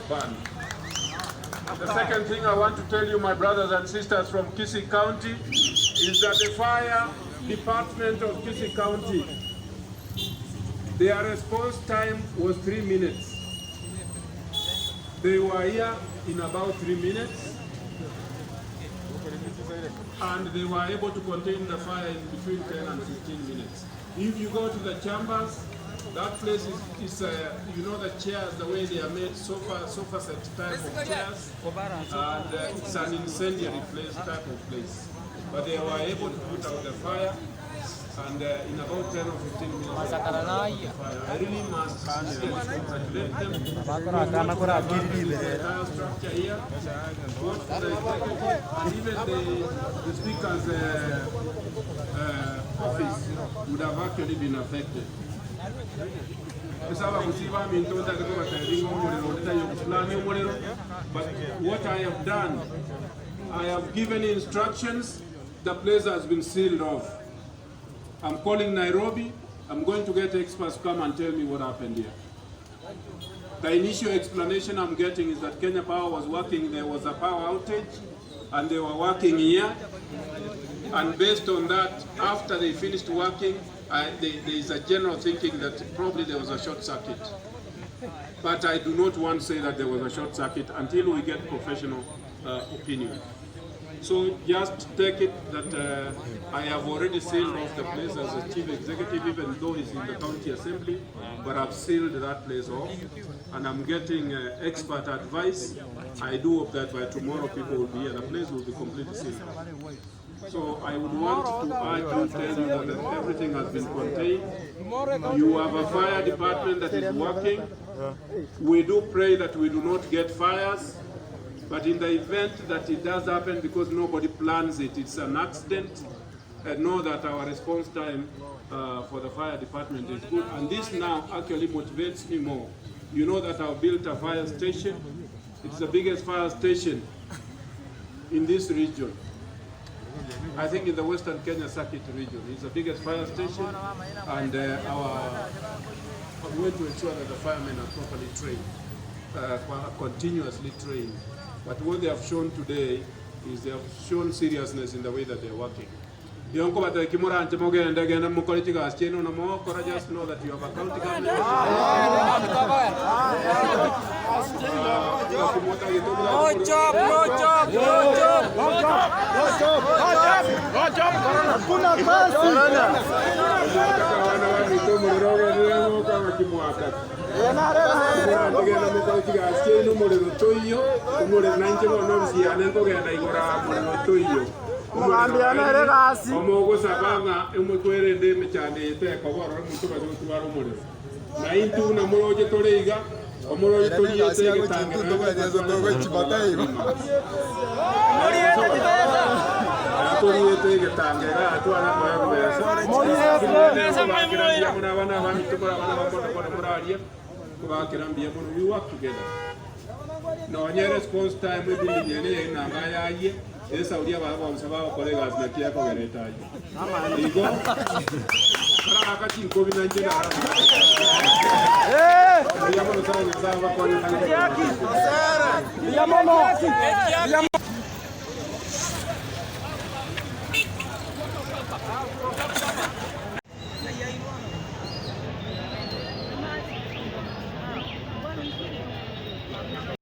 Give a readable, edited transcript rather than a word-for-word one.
burned. The second thing I want to tell you, my brothers and sisters from Kisii County, is that the fire department of Kisii County, their response time was 3 minutes. They were here in about 3 minutes, and they were able to contain the fire in between 10 and 15 minutes. If you go to the chambers, that place is you know the chairs, the way they are made, sofa set type of chairs, and it's an incendiary place, type of place. But they were able to put out the fire, and in about 10 or 15 minutes, I really must congratulate them. The entire structure here, both the executive and even the speaker's office would have actually been affected. But what I have done, I have given instructions. The place has been sealed off. I'm calling Nairobi. I'm going to get experts to come and tell me what happened here. The initial explanation I'm getting is that Kenya Power was working, there was a power outage, and they were working here. And based on that, after they finished working, there is a general thinking that probably there was a short circuit. But I do not want to say that there was a short circuit until we get professional opinion. So just take it that I have already sealed off the place as a chief executive, even though it's in the county assembly, but I've sealed that place off, and I'm getting expert advice. I do hope that by tomorrow people will be here. The place will be completely sealed. So I would want to urge you, tell you that everything has been contained. You have a fire department that is working. We do pray that we do not get fires. But in the event that it does happen, because nobody plans it, it's an accident, know that our response time for the fire department is good. And this now actually motivates me more. You know that I've built a fire station. It's the biggest fire station in this region. I think in the Western Kenya Circuit region. It's the biggest fire station, and we want to ensure that the firemen are properly trained, continuously trained. But what they have shown today is they have shown seriousness in the way that they are working. Just know that you have a county government. We work together. No, your response time will be in Nangaya. Yes, I'll give our colleagues like here for the time. You go.